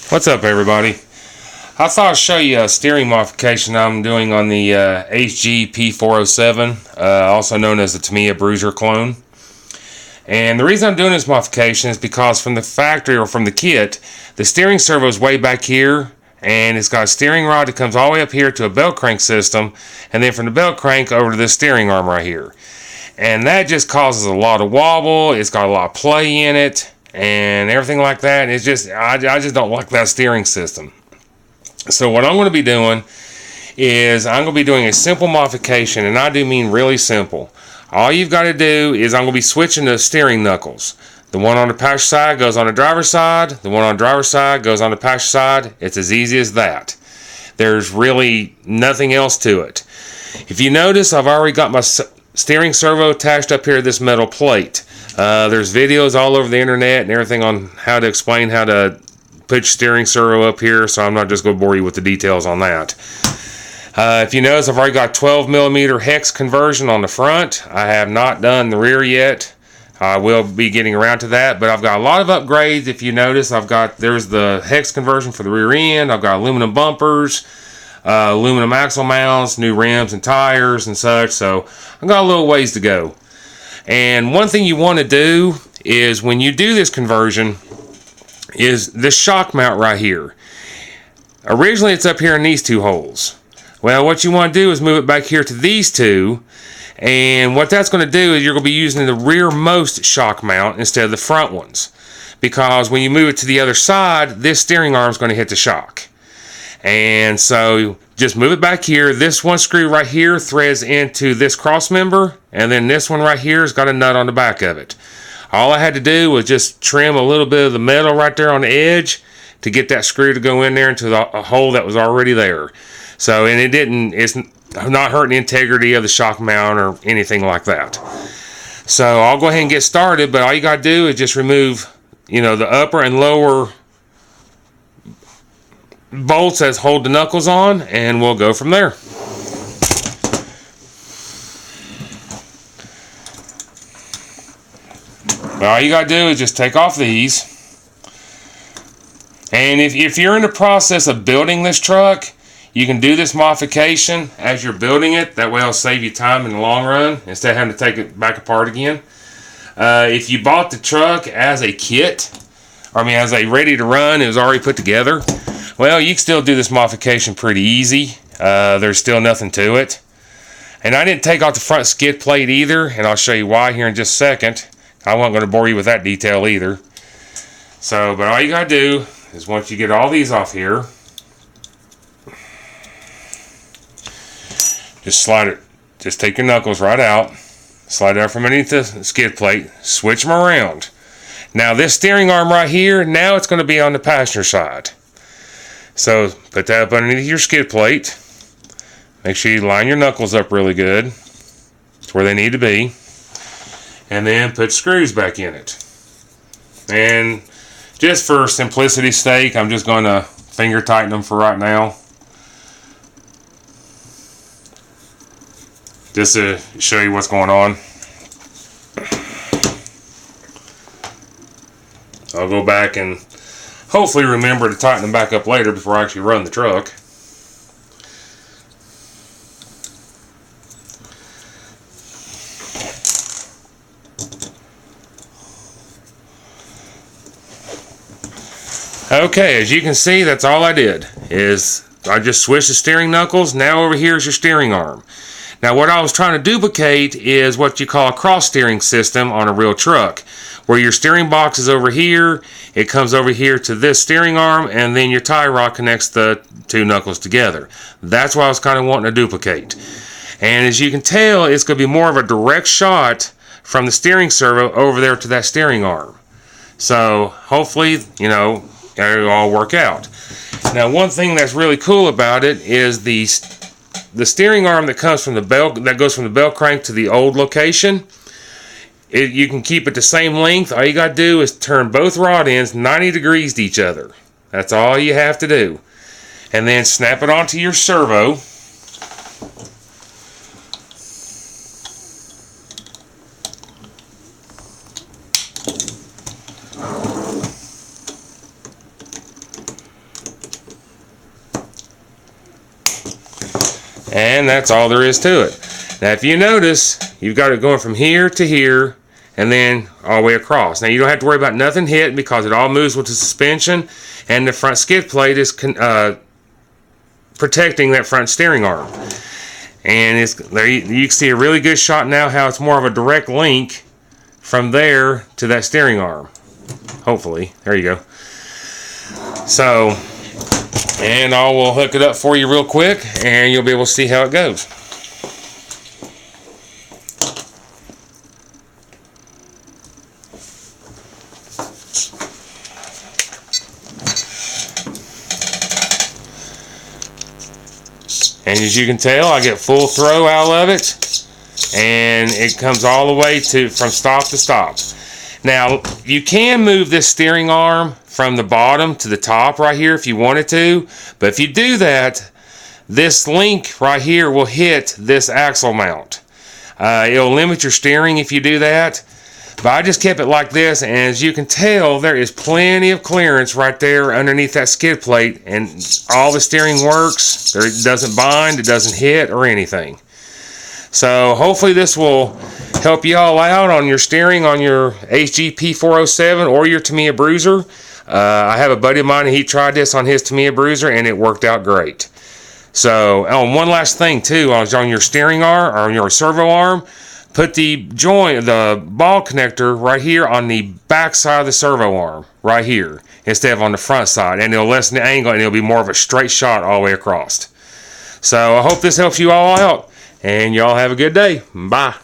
What's up, everybody? I thought I'd show you a steering modification I'm doing on the HGP407, also known as the Tamiya Bruiser clone. And the reason I'm doing this modification is because from the factory or from the kit, the steering servo is way back here, and it's got a steering rod that comes all the way up here to a belt crank system, and then from the belt crank over to this steering arm right here. And that just causes a lot of wobble. It's got a lot of play in it and everything like that. It's just I just don't like that steering system. So what I'm going to be doing is I'm going to be doing a simple modification, and I do mean really simple. All you've got to do is I'm going to be switching the steering knuckles. The one on the passenger side goes on the driver's side. The one on the driver's side goes on the passenger side. It's as easy as that. There's really nothing else to it. If you notice, I've already got my steering servo attached up here to this metal plate. There's videos all over the internet and everything on how to explain how to put your steering servo up here, so I'm not just going to bore you with the details on that. If you notice, I've already got 12mm hex conversion on the front. I have not done the rear yet. I will be getting around to that, but I've got a lot of upgrades. If you notice, there's the hex conversion for the rear end. I've got aluminum bumpers, aluminum axle mounts, new rims and tires and such, so I've got a little ways to go. And one thing you want to do is when you do this conversion is this shock mount right here. Originally it's up here in these two holes. Well, what you want to do is move it back here to these two, and what that's going to do is you're going to be using the rearmost shock mount instead of the front ones, because when you move it to the other side, this steering arm is going to hit the shock. And so just move it back here. This one screw right here threads into this cross member, and then this one right here has got a nut on the back of it. All I had to do was just trim a little bit of the metal right there on the edge to get that screw to go in there into a hole that was already there. So, and it's not hurting the integrity of the shock mount or anything like that. So I'll go ahead and get started, but all you got to do is just remove, the upper and lower bolts that hold the knuckles on, and we'll go from there. All you gotta do is just take off these, and if you're in the process of building this truck, you can do this modification as you're building it. That way it'll save you time in the long run instead of having to take it back apart again. If you bought the truck as a kit, as a ready to run, it was already put together, well, you can still do this modification pretty easy. There's still nothing to it. And I didn't take off the front skid plate either, and I'll show you why here in just a second. I wasn't going to bore you with that detail either. So, but all you got to do is once you get all these off here, just slide it. Just take your knuckles right out. Slide it out from underneath the skid plate. Switch them around. Now this steering arm right here, now it's going to be on the passenger side. So put that up underneath your skid plate. Make sure you line your knuckles up really good. It's where they need to be. And then put screws back in it. And just for simplicity's sake, I'm just going to finger tighten them for right now. Just to show you what's going on. I'll go back and hopefully remember to tighten them back up later before I actually run the truck. Okay, as you can see, that's all I did. Is I just switched the steering knuckles. Now over here is your steering arm. Now what I was trying to duplicate is what you call a cross steering system on a real truck, where your steering box is over here, it comes over here to this steering arm, and then your tie rod connects the two knuckles together. That's what I was kind of wanting to duplicate. And as you can tell, it's going to be more of a direct shot from the steering servo over there to that steering arm. So hopefully, it'll all work out. Now one thing that's really cool about it is the steering arm that goes from the belt crank to the old location. You can keep it the same length. All you got to do is turn both rod ends 90 degrees to each other. That's all you have to do. And then snap it onto your servo. And that's all there is to it. Now if you notice, you've got it going from here to here and then all the way across. Now you don't have to worry about nothing hitting because it all moves with the suspension, and the front skid plate is protecting that front steering arm. And it's there. You can see a really good shot now how it's more of a direct link from there to that steering arm. Hopefully, there you go. So, and I will hook it up for you real quick, and you'll be able to see how it goes. And as you can tell, I get full throw out of it, and it comes all the way from stop to stop. Now, you can move this steering arm from the bottom to the top right here if you wanted to, but if you do that, this link right here will hit this axle mount. It'll limit your steering if you do that, but I just kept it like this, and as you can tell, there is plenty of clearance right there underneath that skid plate, and all the steering works. It doesn't bind, it doesn't hit or anything. So hopefully this will help you all out on your steering on your HGP407 or your Tamiya Bruiser. I have a buddy of mine, and he tried this on his Tamiya Bruiser, and it worked out great. So, one last thing too, on your steering arm or on your servo arm, put the ball connector right here on the back side of the servo arm, right here, instead of on the front side, and it'll lessen the angle, and it'll be more of a straight shot all the way across. So I hope this helps you all out, and y'all have a good day. Bye.